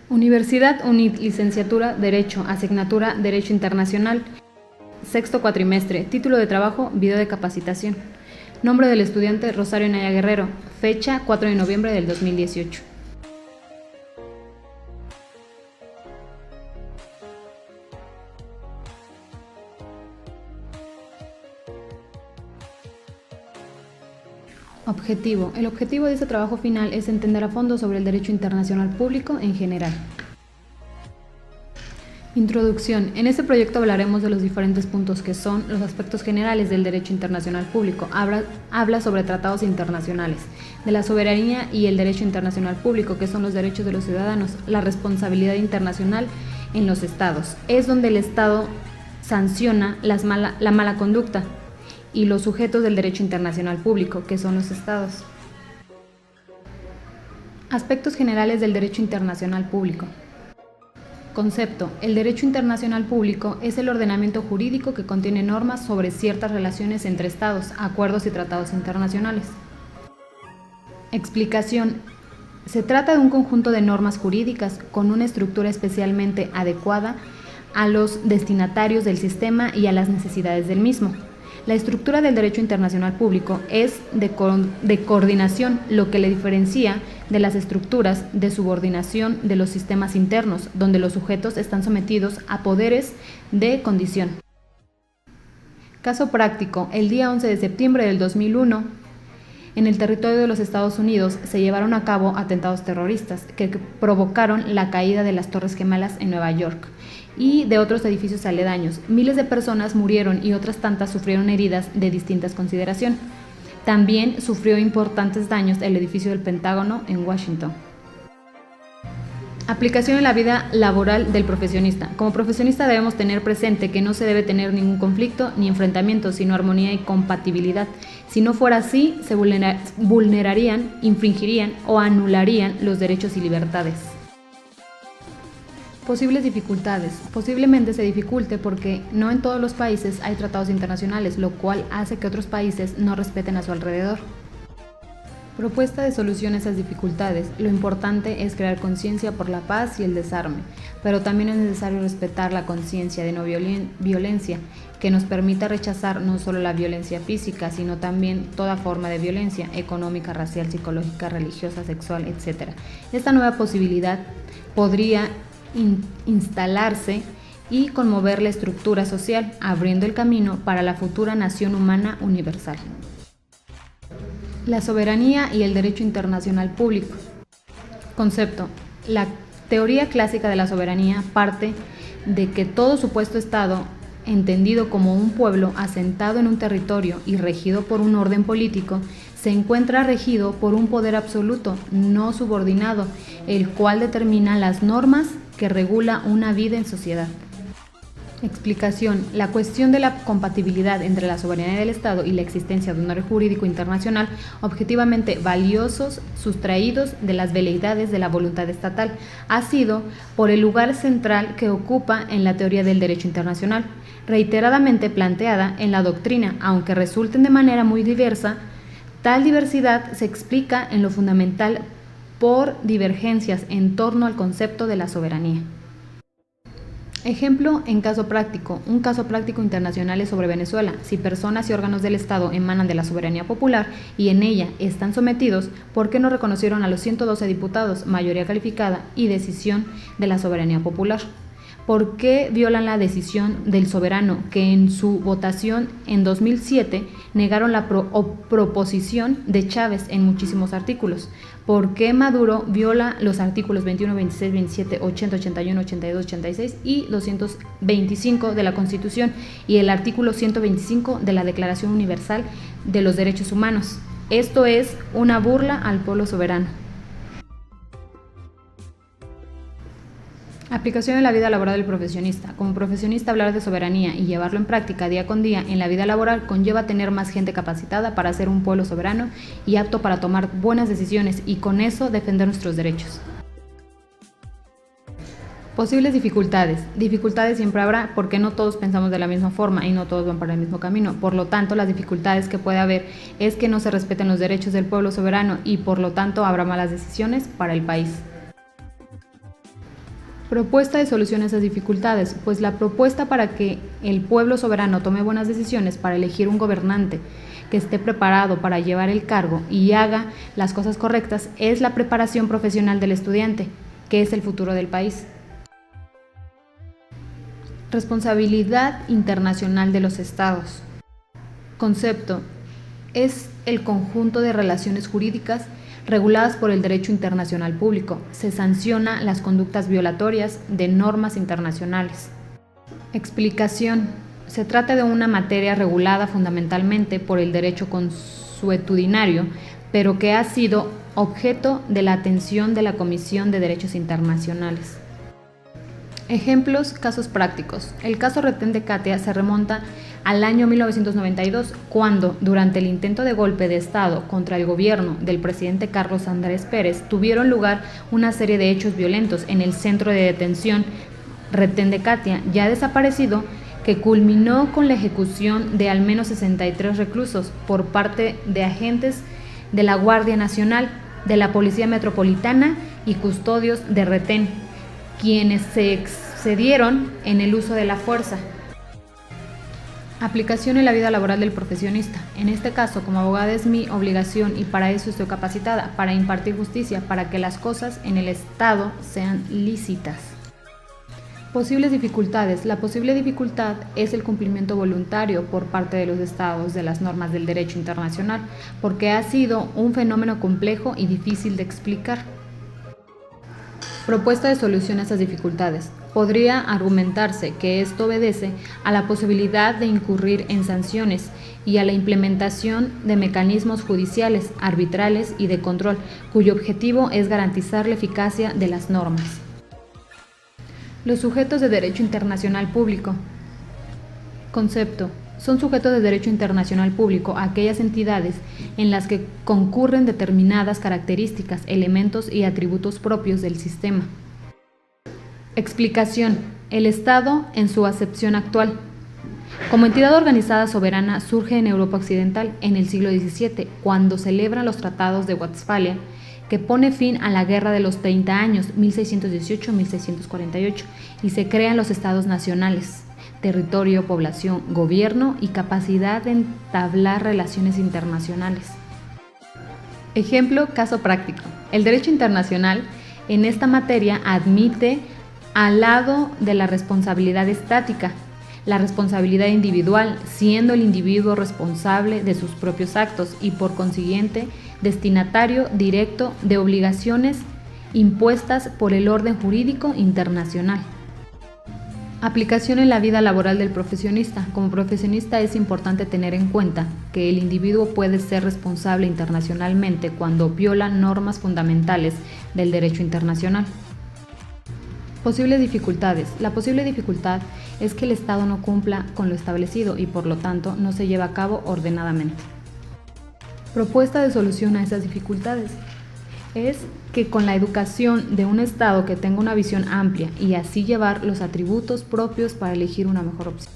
Universidad UNIT, licenciatura Derecho, asignatura Derecho Internacional, sexto cuatrimestre, título de trabajo, video de capacitación. Nombre del estudiante, Rosario Naya Guerrero, fecha 4 de noviembre del 2018. Objetivo. El objetivo de este trabajo final es entender a fondo sobre el derecho internacional público en general. Introducción. En este proyecto hablaremos de los diferentes puntos que son los aspectos generales del derecho internacional público. Habla sobre tratados internacionales, de la soberanía y el derecho internacional público, que son los derechos de los ciudadanos, la responsabilidad internacional en los estados. Es donde el estado sanciona la mala conducta, y los sujetos del derecho internacional público, que son los estados. Aspectos generales del derecho internacional público. Concepto. El derecho internacional público es el ordenamiento jurídico que contiene normas sobre ciertas relaciones entre estados, acuerdos y tratados internacionales. Explicación. Se trata de un conjunto de normas jurídicas con una estructura especialmente adecuada a los destinatarios del sistema y a las necesidades del mismo. La estructura del derecho internacional público es de coordinación, lo que le diferencia de las estructuras de subordinación de los sistemas internos, donde los sujetos están sometidos a poderes de condición. Caso práctico. El día 11 de septiembre del 2001, en el territorio de los Estados Unidos se llevaron a cabo atentados terroristas que provocaron la caída de las Torres Gemelas en Nueva York y de otros edificios aledaños. Miles de personas murieron y otras tantas sufrieron heridas de distintas consideración. También sufrió importantes daños el edificio del Pentágono en Washington. Aplicación en la vida laboral del profesionista. Como profesionista debemos tener presente que no se debe tener ningún conflicto ni enfrentamiento, sino armonía y compatibilidad. Si no fuera así, se vulnerarían, infringirían o anularían los derechos y libertades. Posibles dificultades. Posiblemente se dificulte porque no en todos los países hay tratados internacionales, lo cual hace que otros países no respeten a su alrededor. Propuesta de solución a esas dificultades. Lo importante es crear conciencia por la paz y el desarme, pero también es necesario respetar la conciencia de no violencia, que nos permita rechazar no solo la violencia física, sino también toda forma de violencia económica, racial, psicológica, religiosa, sexual, etc. Esta nueva posibilidad podría instalarse y conmover la estructura social, abriendo el camino para la futura nación humana universal. La soberanía y el derecho internacional público. Concepto. La teoría clásica de la soberanía parte de que todo supuesto Estado, entendido como un pueblo asentado en un territorio y regido por un orden político, se encuentra regido por un poder absoluto, no subordinado, el cual determina las normas que regula una vida en sociedad. Explicación. La cuestión de la compatibilidad entre la soberanía del Estado y la existencia de un orden jurídico internacional objetivamente valiosos, sustraídos de las veleidades de la voluntad estatal, ha sido por el lugar central que ocupa en la teoría del derecho internacional, reiteradamente planteada en la doctrina, aunque resulten de manera muy diversa. Tal diversidad se explica en lo fundamental por divergencias en torno al concepto de la soberanía. Ejemplo en caso práctico. Un caso práctico internacional es sobre Venezuela. Si personas y órganos del Estado emanan de la soberanía popular y en ella están sometidos, ¿por qué no reconocieron a los 112 diputados, mayoría calificada y decisión de la soberanía popular? ¿Por qué violan la decisión del soberano que en su votación en 2007 negaron la proposición de Chávez en muchísimos artículos? ¿Por qué Maduro viola los artículos 21, 26, 27, 80, 81, 82, 86 y 225 de la Constitución y el artículo 125 de la Declaración Universal de los Derechos Humanos? Esto es una burla al pueblo soberano. Aplicación en la vida laboral del profesionista. Como profesionista, hablar de soberanía y llevarlo en práctica día con día en la vida laboral conlleva tener más gente capacitada para ser un pueblo soberano y apto para tomar buenas decisiones y con eso defender nuestros derechos. Posibles dificultades. Dificultades siempre habrá porque no todos pensamos de la misma forma y no todos van para el mismo camino. Por lo tanto, las dificultades que puede haber es que no se respeten los derechos del pueblo soberano y por lo tanto habrá malas decisiones para el país. Propuesta de solución a esas dificultades, pues la propuesta para que el pueblo soberano tome buenas decisiones para elegir un gobernante que esté preparado para llevar el cargo y haga las cosas correctas es la preparación profesional del estudiante, que es el futuro del país. Responsabilidad internacional de los estados. Concepto: es el conjunto de relaciones jurídicas reguladas por el derecho internacional público. Se sanciona las conductas violatorias de normas internacionales. Explicación: se trata de una materia regulada fundamentalmente por el derecho consuetudinario, pero que ha sido objeto de la atención de la Comisión de Derechos Internacionales. Ejemplos, casos prácticos. El caso Retén de Katia se remonta al año 1992, cuando, durante el intento de golpe de Estado contra el gobierno del presidente Carlos Andrés Pérez, tuvieron lugar una serie de hechos violentos en el centro de detención Retén de Katia, ya desaparecido, que culminó con la ejecución de al menos 63 reclusos por parte de agentes de la Guardia Nacional, de la Policía Metropolitana y custodios de retén, quienes se excedieron en el uso de la fuerza. Aplicación en la vida laboral del profesionista. En este caso, como abogada es mi obligación y para eso estoy capacitada, para impartir justicia, para que las cosas en el Estado sean lícitas. Posibles dificultades. La posible dificultad es el cumplimiento voluntario por parte de los estados de las normas del derecho internacional, porque ha sido un fenómeno complejo y difícil de explicar. Propuesta de solución a estas dificultades. Podría argumentarse que esto obedece a la posibilidad de incurrir en sanciones y a la implementación de mecanismos judiciales, arbitrales y de control, cuyo objetivo es garantizar la eficacia de las normas. Los sujetos de derecho internacional público. Concepto: son sujetos de derecho internacional público aquellas entidades en las que concurren determinadas características, elementos y atributos propios del sistema. Explicación: el Estado en su acepción actual. Como entidad organizada soberana surge en Europa Occidental en el siglo XVII, cuando celebran los tratados de Westfalia, que pone fin a la Guerra de los 30 años, 1618-1648, y se crean los estados nacionales: territorio, población, gobierno y capacidad de entablar relaciones internacionales. Ejemplo, caso práctico. El derecho internacional en esta materia admite, al lado de la responsabilidad estática, la responsabilidad individual, siendo el individuo responsable de sus propios actos y por consiguiente destinatario directo de obligaciones impuestas por el orden jurídico internacional. Aplicación en la vida laboral del profesionista. Como profesionista es importante tener en cuenta que el individuo puede ser responsable internacionalmente cuando viola normas fundamentales del derecho internacional. Posibles dificultades. La posible dificultad es que el Estado no cumpla con lo establecido y por lo tanto no se lleva a cabo ordenadamente. Propuesta de solución a esas dificultades es que con la educación de un Estado que tenga una visión amplia y así llevar los atributos propios para elegir una mejor opción.